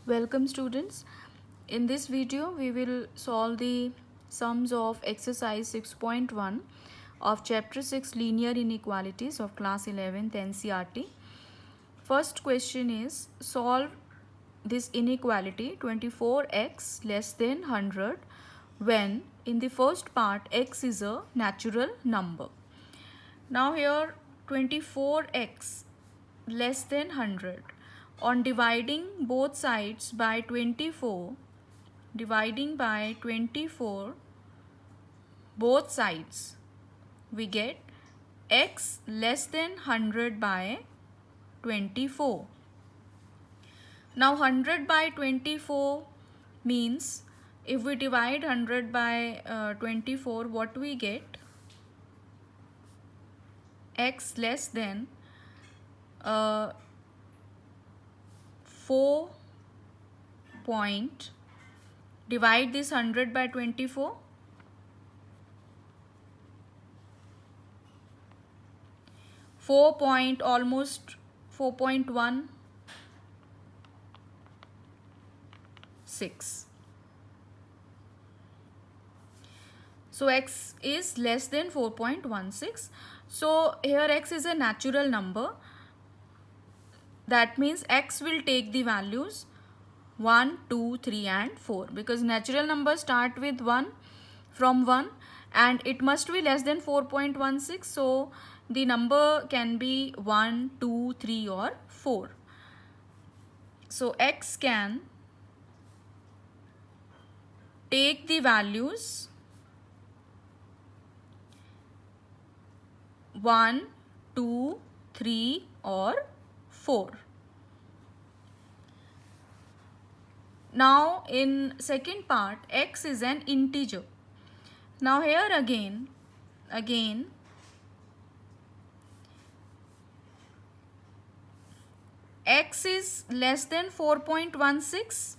Welcome students. In this video we will solve the sums of exercise 6.1 of chapter 6 linear inequalities of class 11th NCERT. First question is solve this inequality 24x less than 100 when in the first part x is a natural number. Now here 24x less than 100. On dividing both sides by 24, both sides, we get x less than 100 by 24. Now 100 by 24 means if we divide 100 by 24, what we get? X less than 4 point, divide this 100 by 24, 4 point, almost 4.16. So x is less than 4.16. So here x is a natural number. That means x will take the values 1, 2, 3 and 4 because natural numbers start with 1 from 1 and it must be less than 4.16. So the number can be 1, 2, 3 or 4. So x can take the values 1, 2, 3 or 4. Now in second part x is an integer. Now here again x is less than 4.16.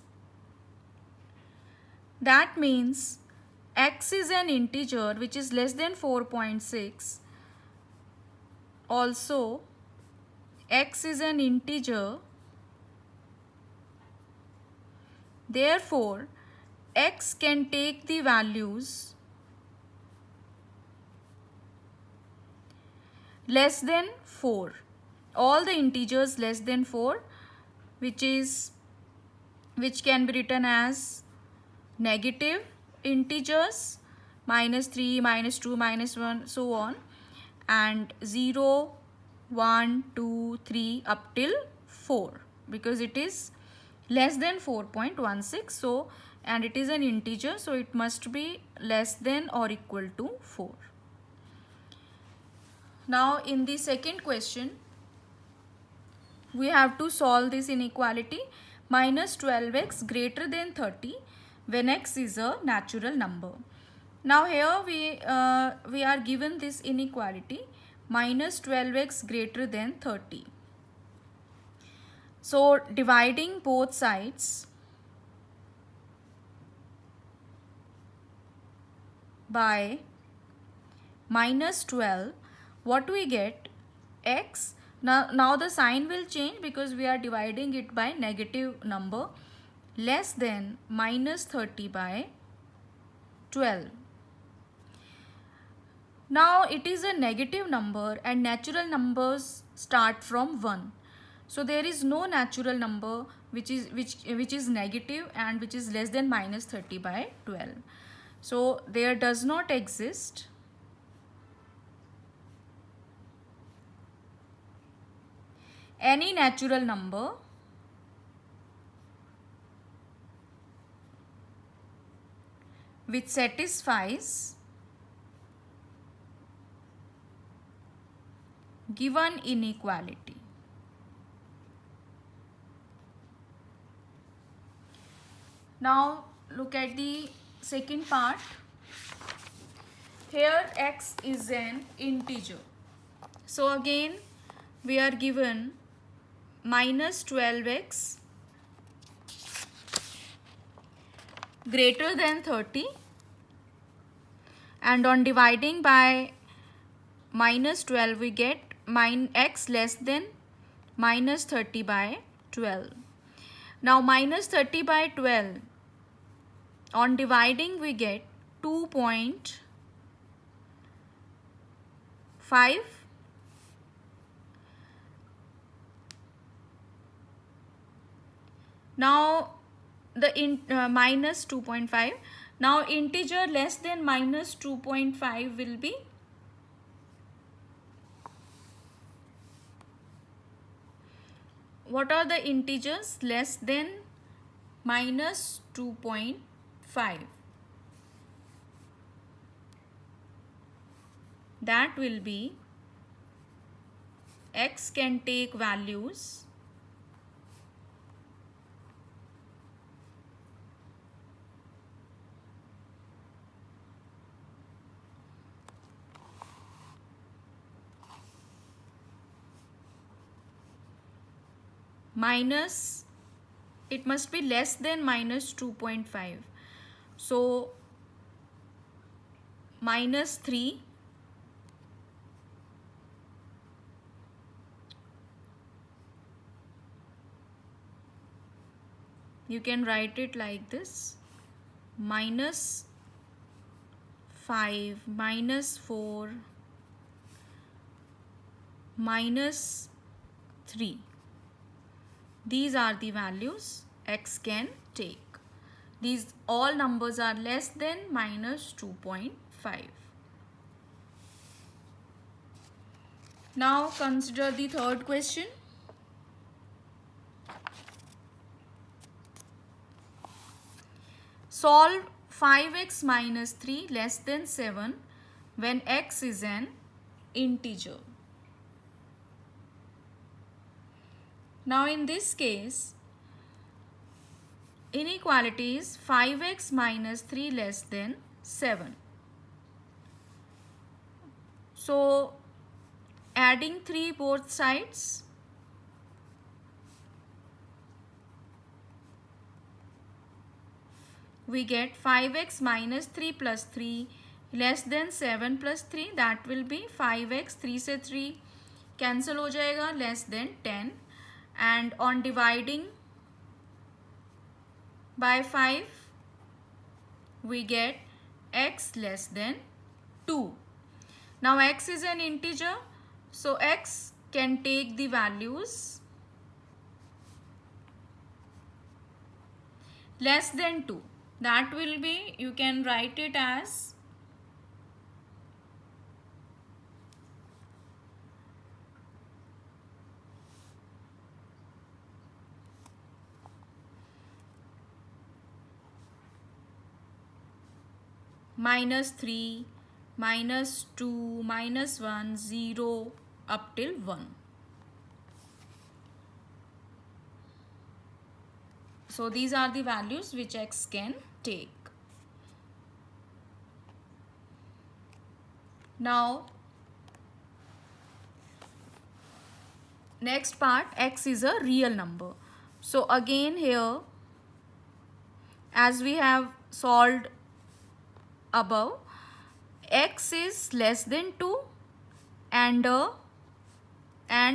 That means x is an integer which is less than 4.6. Also x is an integer, therefore x can take the values less than 4. All the integers less than 4, which can be written as negative integers, -3, -2, -1, so on, and 0, 1, 2, 3 up till 4 because it is less than 4.16. So and it is an integer, so it must be less than or equal to 4. Now in the second question we have to solve this inequality -12x greater than 30 when x is a natural number. Now here we are given this inequality -12x greater than 30. So dividing both sides by -12, what we get? X. Now the sign will change because we are dividing it by negative number, less than -30 by 12. Now it is a negative number and natural numbers start from 1. So there is no natural number which is negative and which is less than -30 by 12. So there does not exist any natural number which satisfies given inequality. Now look at the second part. Here x is an integer. So again we are given -12x greater than 30 and on dividing by -12 we get x less than -30 by 12. Now minus 30 by 12. On dividing we get 2.5. Now the minus 2.5. Now integer less than minus 2.5 will be what are the integers less than minus 2.5? That will be x can take values minus, it must be less than minus 2.5. So minus 3, you can write it like this, minus 5, minus 4, minus 3. These are the values x can take. These all numbers are less than minus 2.5. Now consider the third question. Solve 5x minus 3 less than 7 when x is an integer. Now in this case, inequality is 5x minus 3 less than 7. So adding 3 both sides, we get 5x minus 3 plus 3 less than 7 plus 3, that will be 5x, 3 से 3 cancel हो जाएगा, less than 10. And on dividing by 5 we get x less than 2. Now x is an integer, so x can take the values less than 2. That will be, you can write it as minus 3, minus 2, minus 1, 0 up till 1. So these are the values which x can take. Now next part, x is a real number. So again here, as we have solved above, x is less than 2 and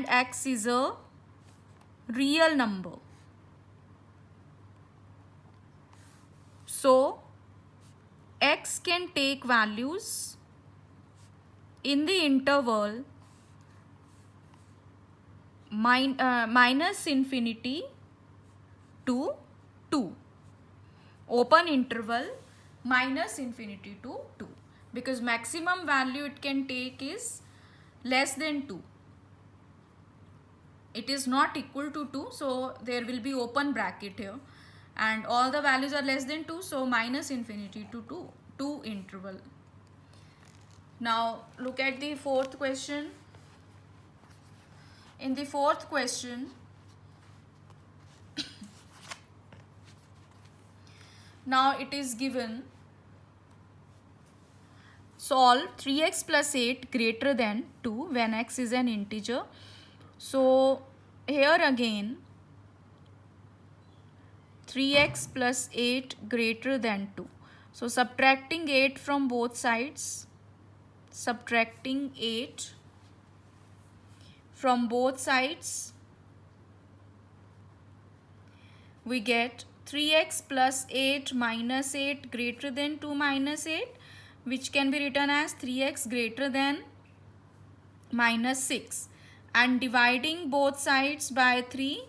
x is a real number. So x can take values in the interval minus infinity to 2. Open interval minus infinity to 2, because maximum value it can take is less than 2. It is not equal to 2, so there will be open bracket here, and all the values are less than 2, so minus infinity to 2 interval. Now look at the fourth question. In the fourth question, now it is given, solve 3x plus 8 greater than 2 when x is an integer. So here again 3x plus 8 greater than 2. So subtracting 8 from both sides, subtracting 8 from both sides, we get 3x plus 8 minus 8 greater than 2 minus 8, which can be written as 3x greater than minus 6, and dividing both sides by 3,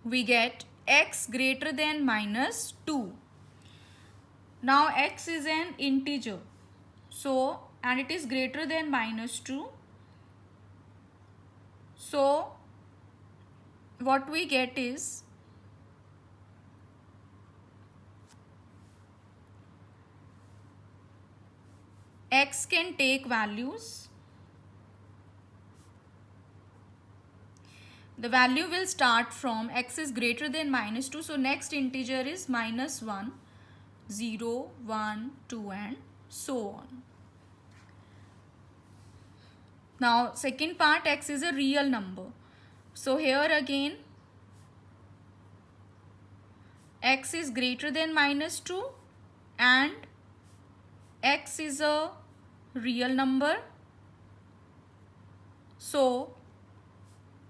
we get x greater than minus 2. Now x is an integer, so, and it is greater than minus 2. So what we get is x can take values. The value will start from x is greater than minus 2. So next integer is minus 1, 0, 1, 2 and so on. Now second part, x is a real number. So here again x is greater than minus 2 and x is a real number. So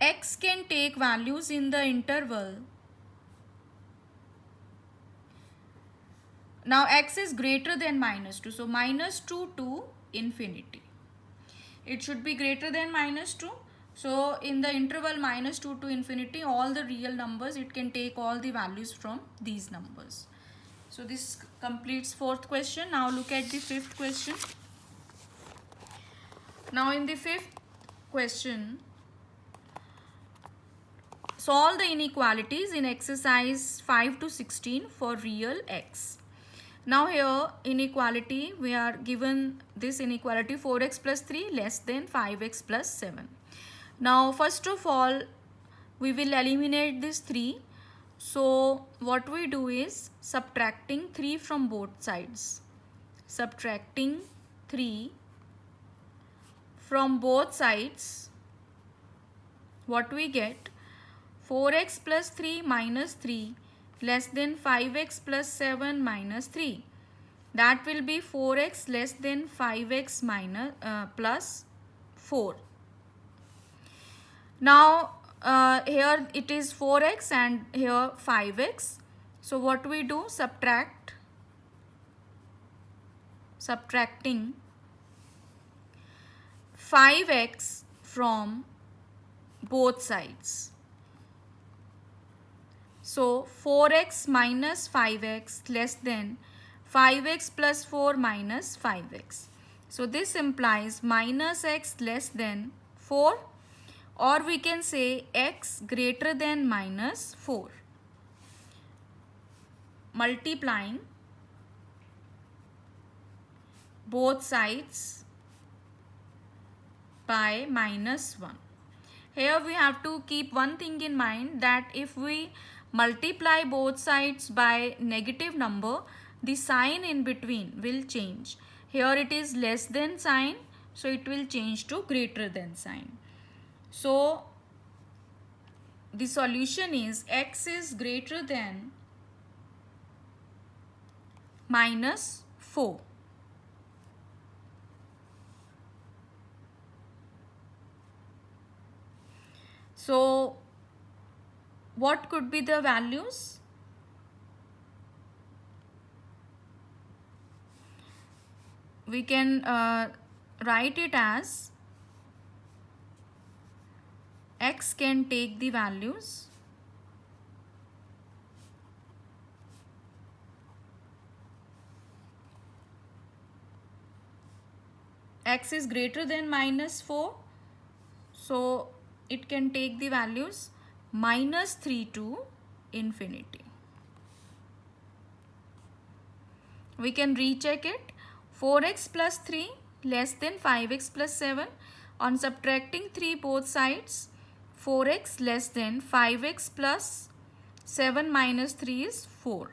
x can take values in the interval. Now x is greater than minus 2. So minus 2 to infinity. It should be greater than minus 2. So in the interval minus 2 to infinity, all the real numbers, it can take all the values from these numbers. So this completes fourth question. Now look at the fifth question. Now in the fifth question, solve the inequalities in exercise 5 to 16 for real x. Now here inequality, we are given this inequality 4x plus 3 less than 5x plus 7. Now first of all, we will eliminate this 3. So what we do is subtracting 3 from both sides. Subtracting 3 from both sides, what we get? 4x plus 3 minus 3 less than 5x plus 7 minus 3. That will be 4x less than 5x minus plus 4. Now here it is 4x and here 5x. So what we do? Subtracting 5x from both sides. So 4x minus 5x less than 5x plus 4 minus 5x. So this implies minus x less than 4, or we can say x greater than minus 4. Multiplying both sides by minus 1. Here we have to keep one thing in mind, that if we multiply both sides by negative number, the sign in between will change. Here it is less than sign, so it will change to greater than sign. So the solution is x is greater than minus 4. So what could be the values? We can write it as x can take the values x is greater than minus 4, so it can take the values minus 3 to infinity. We can recheck it. 4x plus 3 less than 5x plus 7. On subtracting 3 both sides, 4x less than 5x plus 7 minus 3 is 4.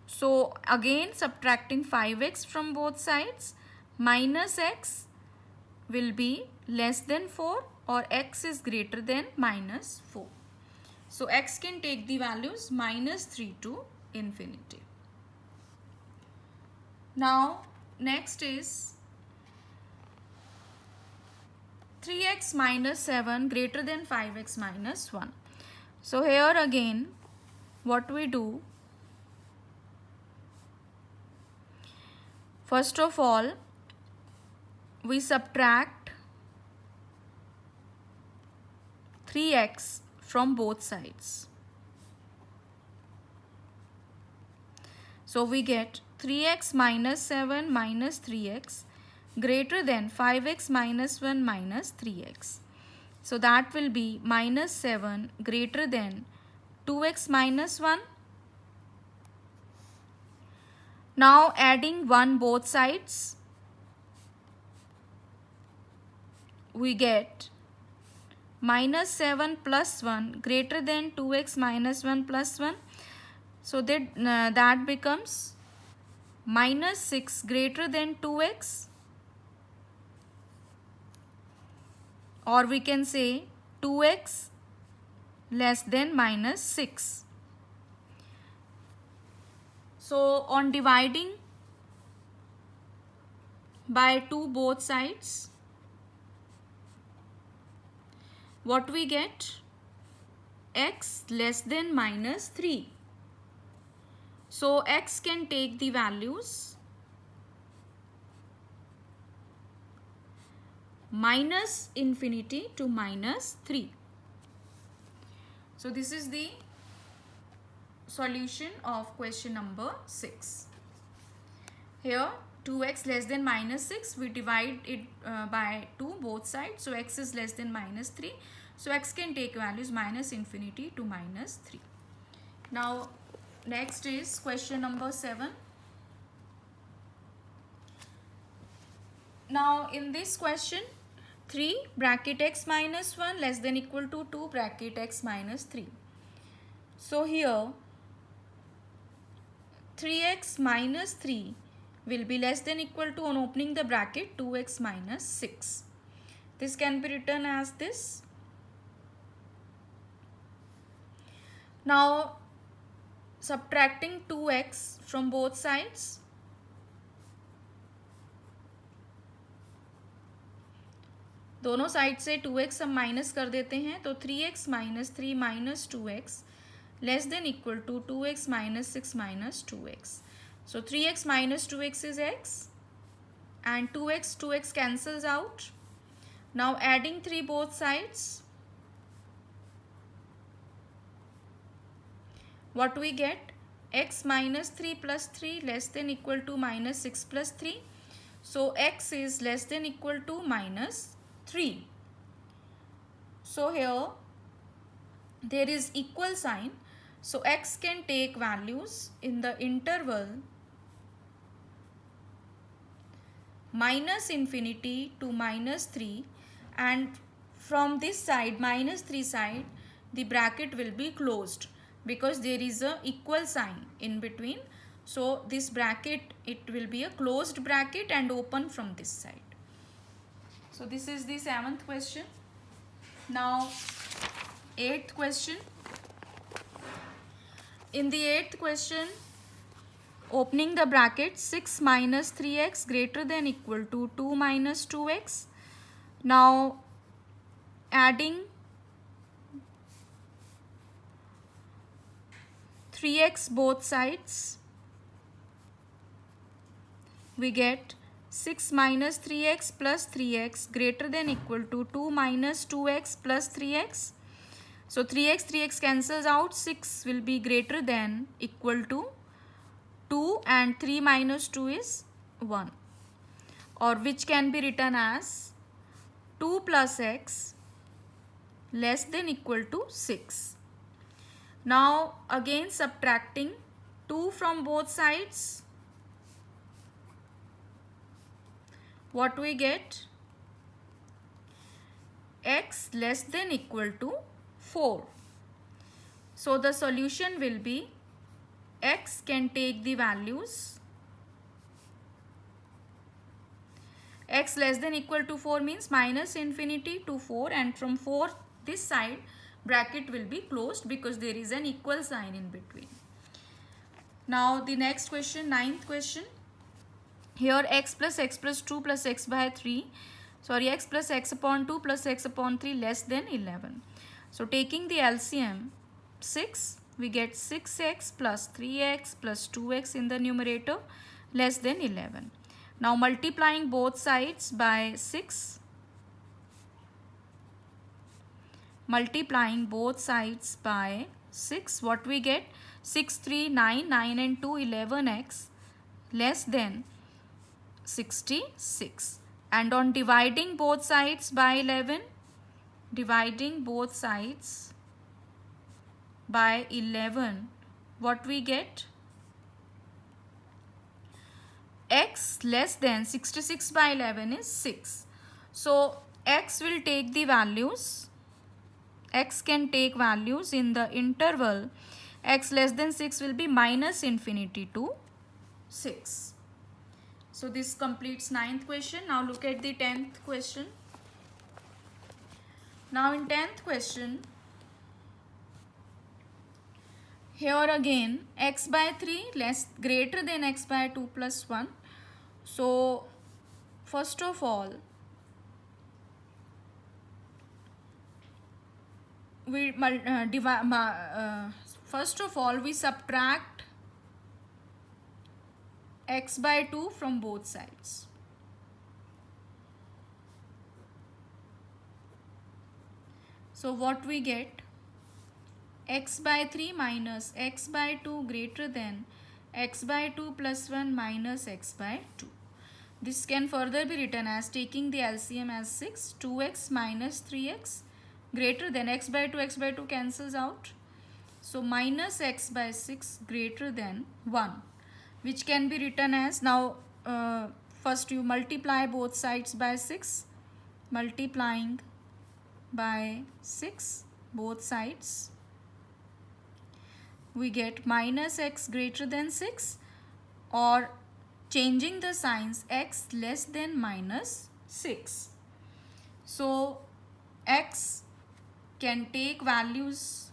So again subtracting 5x from both sides, minus x will be less than 4, or x is greater than minus 4. So x can take the values minus 3 to infinity. Now next is 3x minus 7 greater than 5x minus 1. So here again, what we do, first of all, we subtract 3x from both sides. So we get 3x minus 7 minus 3x greater than 5x minus 1 minus 3x. So that will be minus 7 greater than 2x minus 1. Now adding 1 both sides, we get minus 7 plus 1 greater than 2x minus 1 plus 1. So that becomes minus 6 greater than 2x, or we can say 2x less than minus 6. So on dividing by 2 both sides, what we get? X less than minus 3. So x can take the values minus infinity to minus 3. So this is the solution of question number 6. Here 2x less than minus 6, we divide it by 2 both sides. So x is less than minus 3. So x can take values minus infinity to minus 3. Now next is question number 7. Now in this question, 3 bracket x minus 1 less than equal to 2 bracket x minus 3. So here 3x minus 3 will be less than equal to, on opening the bracket, 2x minus 6. This can be written as this. Now subtracting 2x from both sides, दोनों side से 2x हम minus कर देते हैं, तो 3x minus 3 minus 2x less than equal to 2x minus 6 minus 2x. So 3x minus 2x is x, and 2x cancels out. Now adding 3 both sides, what we get? X minus 3 plus 3 less than equal to minus 6 plus 3. So x is less than equal to minus 3. So here there is equal sign. So x can take values in the interval minus infinity to minus 3, and from this side, minus 3 side, the bracket will be closed because there is a equal sign in between. So this bracket, it will be a closed bracket and open from this side. So this is the 7th question. Now 8th question. In the 8th question, opening the bracket, 6 minus 3x greater than equal to 2 minus 2x. Now adding 3x both sides, we get 6 minus 3x plus 3x greater than equal to 2 minus 2x plus 3x. So 3x cancels out, 6 will be greater than equal to 2, and 3 minus 2 is 1, or which can be written as 2 plus x less than equal to 6. Now again subtracting 2 from both sides, what we get? X less than equal to 4. So the solution will be x can take the values, x less than equal to 4 means minus infinity to 4, and from 4 this side bracket will be closed because there is an equal sign in between. Now the next question, 9th question. Here x plus 2 plus x by 3 sorry, x plus x upon 2 plus x upon 3 less than 11. So taking the LCM 6, we get 6x plus 3x plus 2x in the numerator less than 11. Now multiplying both sides by 6, multiplying both sides by 6, what we get? 6, 3, 9, 9 and 2, 11x less than 66. And on dividing both sides by 11, dividing both sides by 11, what we get? X less than 66 by 11 is 6. So x will take the values, x can take values in the interval x less than 6 will be minus infinity to 6. So this completes 9th question. Now look at the 10th question. Now in 10th question, here again x by 3 less greater than x by 2 plus 1. So first of all, we subtract x by 2 from both sides. So what we get? X by 3 minus x by 2 greater than x by 2 plus 1 minus x by 2. This can further be written as taking the LCM as 6, 2x minus 3x greater than x by 2 cancels out. So minus x by 6 greater than 1, which can be written as, now first you multiply both sides by 6, multiplying by 6 both sides, we get minus x greater than 6, or changing the signs, x less than minus 6. So x can take values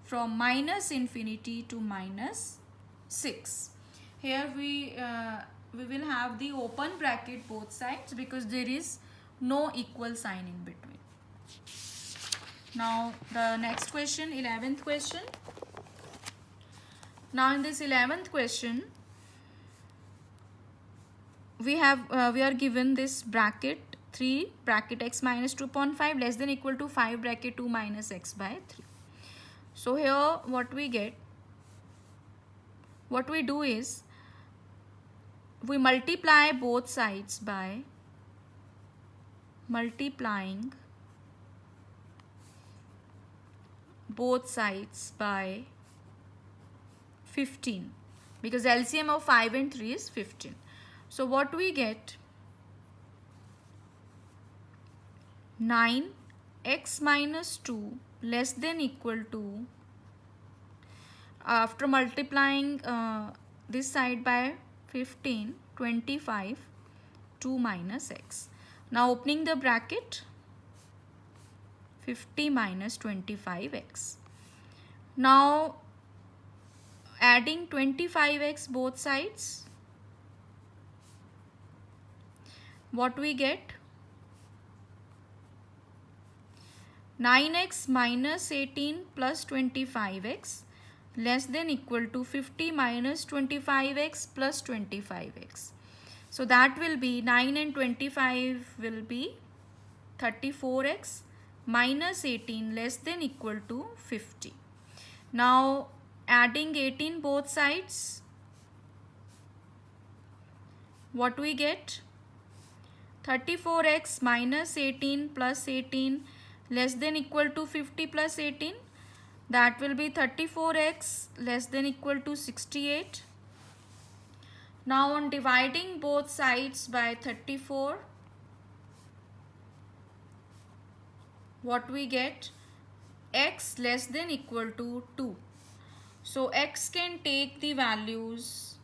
from minus infinity to minus 6. Here we will have the open bracket both sides because there is no equal sign in between. Now the next question, 11th question. Now in this 11th question, we are given this bracket 3 bracket x minus 2 upon 5 less than equal to 5 bracket 2 minus x by 3. So here what we get, what we do is we multiply both sides by multiplying both sides by 15 because LCM of 5 and 3 is 15. So what we get, 9x minus 2 less than equal to, after multiplying this side by 15, 25, 2 minus x. Now opening the bracket, 50 minus 25x. Now adding 25x both sides, what we get? 9x minus 18 plus 25x less than equal to 50 minus 25x plus 25x. So that will be 9 and 25 will be 34x minus 18 less than equal to 50. Now adding 18 both sides, what we get? 34x minus 18 plus 18 less than equal to 50 plus 18. That will be 34x less than equal to 68. Now on dividing both sides by 34, what we get? X less than equal to 2. So x can take the values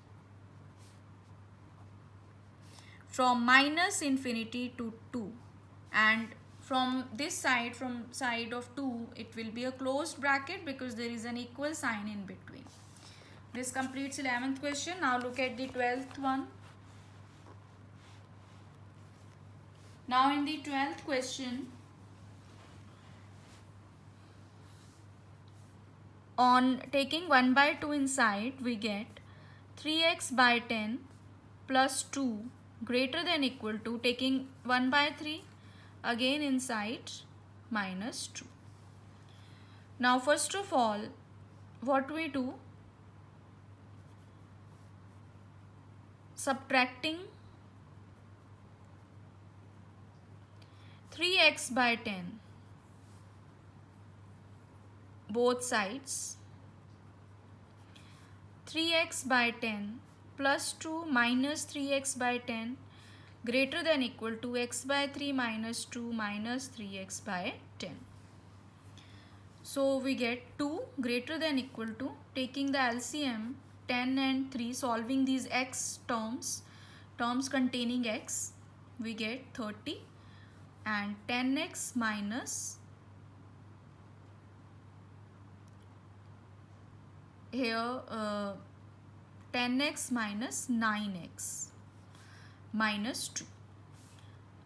from minus infinity to 2, and from this side, from side of 2, it will be a closed bracket because there is an equal sign in between. This completes 11th question. Now look at the 12th one. Now in the 12th question, on taking 1 by 2 inside, we get 3x by 10 plus 2 greater than equal to, taking 1 by 3 again inside, minus 2. Now first of all, what we do, subtracting 3x by 10 both sides, 3x by 10 plus 2 minus 3x by 10 greater than equal to x by 3 minus 2 minus 3x by 10. So we get 2 greater than equal to, taking the LCM 10 and 3, solving these x terms containing x, we get 30, and 10x minus, here 10x minus 9x minus 2.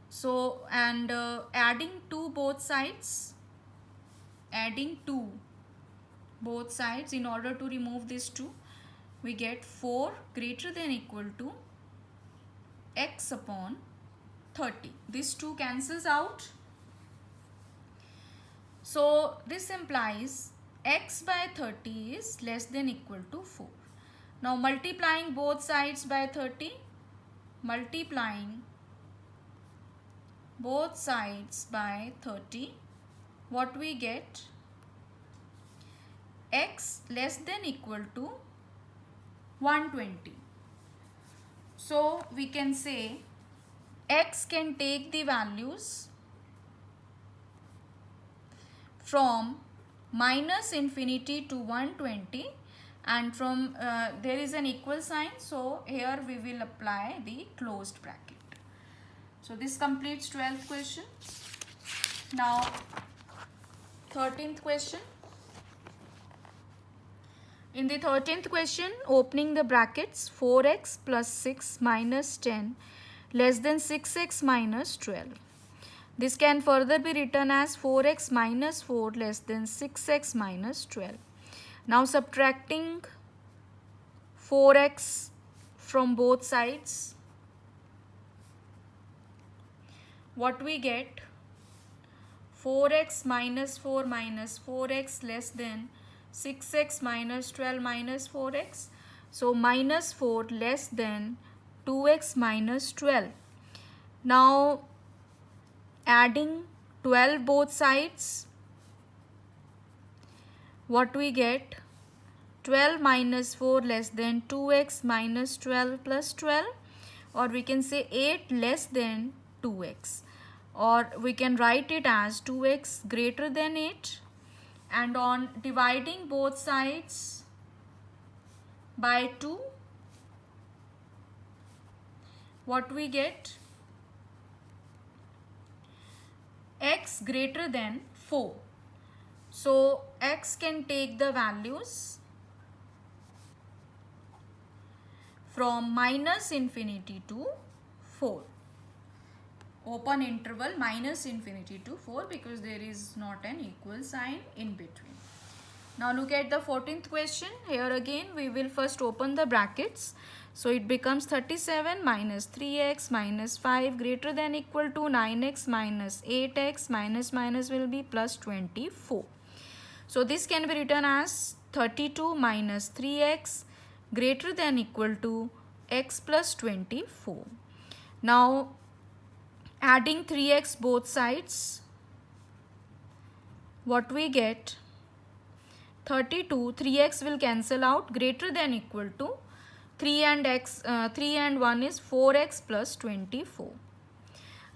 So, and adding 2 both sides, in order to remove this 2, we get 4 greater than equal to x upon 30. This 2 cancels out. So this implies x by 30 is less than equal to 4. Now multiplying both sides by 30, what we get, x less than equal to 120. So we can say x can take the values from minus infinity to 120, and from there is an equal sign, so here we will apply the closed bracket. So this completes 12th question. Now 13th question. In the 13th question, opening the brackets, 4x plus 6 minus 10 less than 6x minus 12. This can further be written as 4x minus 4 less than 6x minus 12. Now subtracting 4x from both sides, what we get, 4x minus 4x less than 6x minus 12 minus 4x. So minus 4 less than 2x minus 12. Now adding 12 both sides, what we get, 12 minus 4 less than 2x minus 12 plus 12, or we can say 8 less than 2x, or we can write it as 2x greater than 8. And on dividing both sides by 2, what we get, x greater than 4. So x can take the values from minus infinity to 4. Open interval minus infinity to 4, because there is not an equal sign in between. Now look at the 14th question. Here again we will first open the brackets. So it becomes 37 minus 3x minus 5 greater than equal to 9x minus 8x, minus will be plus 24. So this can be written as 32 minus 3x greater than equal to x plus 24. Now adding 3x both sides, what we get, 32, 3x will cancel out, greater than equal to 3 and 1 is 4x plus 24.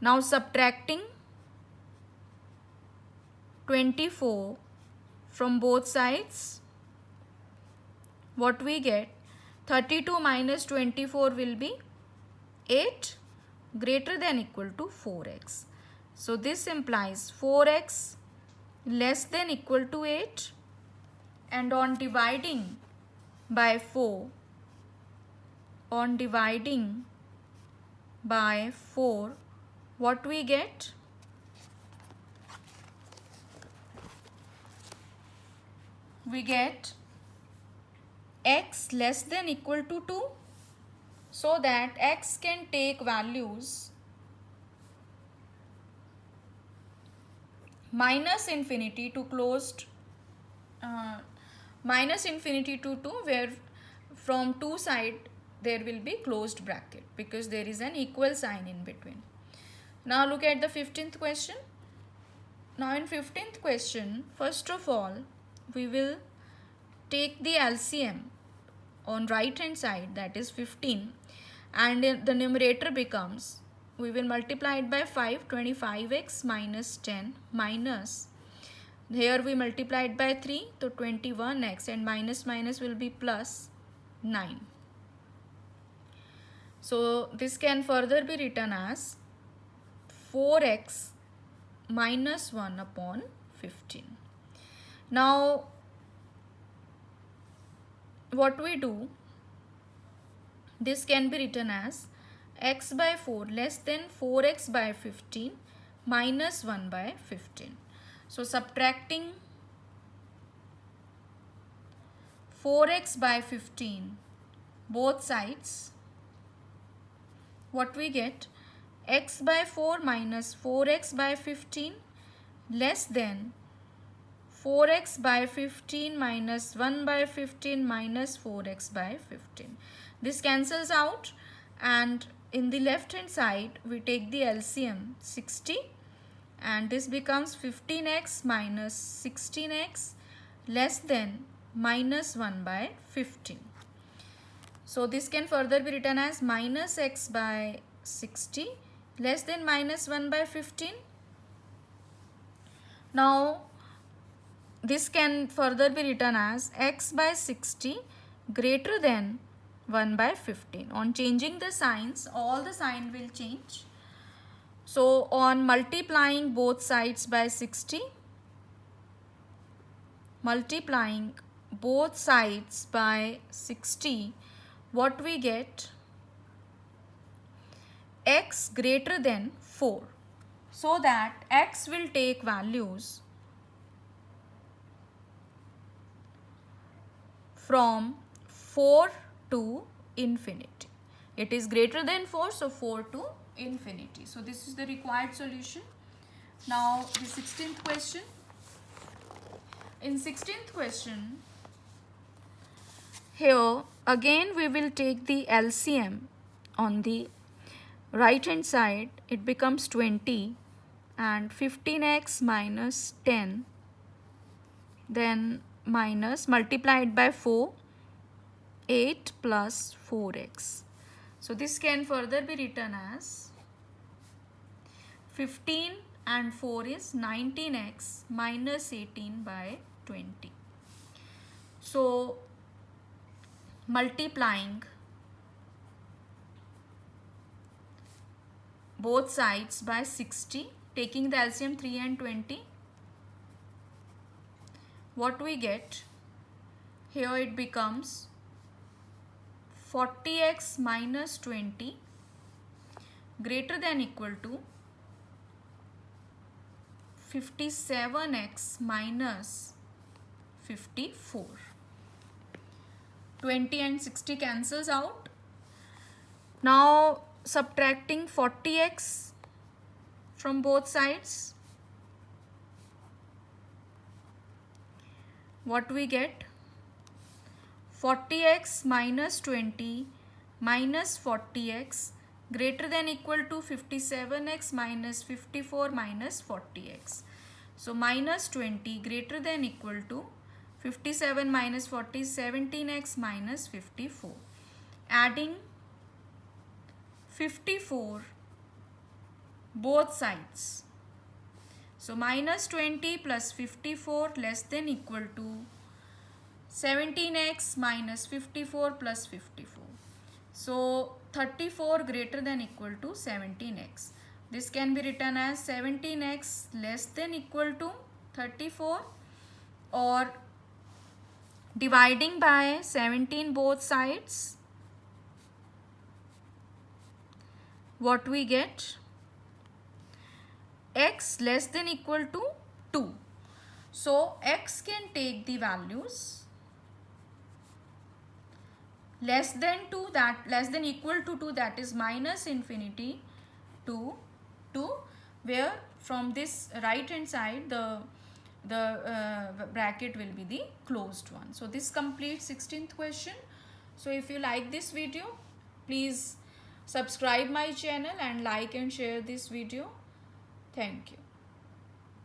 Now subtracting 24 from both sides, what we get, 32 minus 24 will be 8 greater than equal to 4x. So this implies 4x less than equal to 8, and on dividing by 4, what we get? We get x less than equal to 2, so that x can take values minus infinity to closed minus infinity to 2, where from 2 side there will be closed bracket because there is an equal sign in between. Now look at the 15th question. Now in 15th question, first of all, we will take the LCM on right hand side, that is 15, and the numerator becomes, we will multiply it by 5, 25x minus 10 minus, here we multiply it by 3, so 21x, and minus minus will be plus 9. So this can further be written as 4x minus 1 upon 15. Now what we do, this can be written as x by 4 less than 4x by 15 minus 1 by 15. So subtracting 4x by 15 both sides, what we get, x by 4 minus 4x by 15 less than 4x by 15 minus 1 by 15 minus 4x by 15. This cancels out, and in the left hand side we take the LCM 60, and this becomes 15x minus 16x less than minus 1 by 15. So this can further be written as minus x by 60 less than minus 1 by 15. Now this can further be written as x by 60 greater than 1 by 15. On changing the signs, all the sign will change. So on multiplying both sides by 60, multiplying both sides by 60, what we get, x greater than 4, so that x will take values from 4 to infinity. It is greater than 4, so 4 to infinity. So this is the required solution. Now the 16th question. In 16th question, here again we will take the LCM on the right hand side. It becomes 20 and 15x minus 10, then minus multiplied by 4, 8 plus 4x. So this can further be written as 15 and 4 is 19x minus 18 by 20. So multiplying both sides by 60, taking the LCM 3 and 20, what we get, here it becomes 40x minus 20 greater than equal to 57x minus 54. 20 and 60 cancels out. Now subtracting 40x from both sides, what we get, 40x minus 20 minus 40x greater than equal to 57x minus 54 minus 40x. So minus 20 greater than equal to 57 minus 40 is 17x minus 54. Adding 54 both sides. So minus 20 plus 54 less than equal to 17x minus 54 plus 54. So 34 greater than equal to 17x. This can be written as 17x less than equal to 34, or dividing by 17 both sides, what we get, x less than equal to 2. So x can take the values less than 2, that less than equal to 2, that is minus infinity to 2, where from this right hand side the bracket will be the closed one. So this completes 16th question. So if you like this video, please subscribe my channel and like and share this video. Thank you.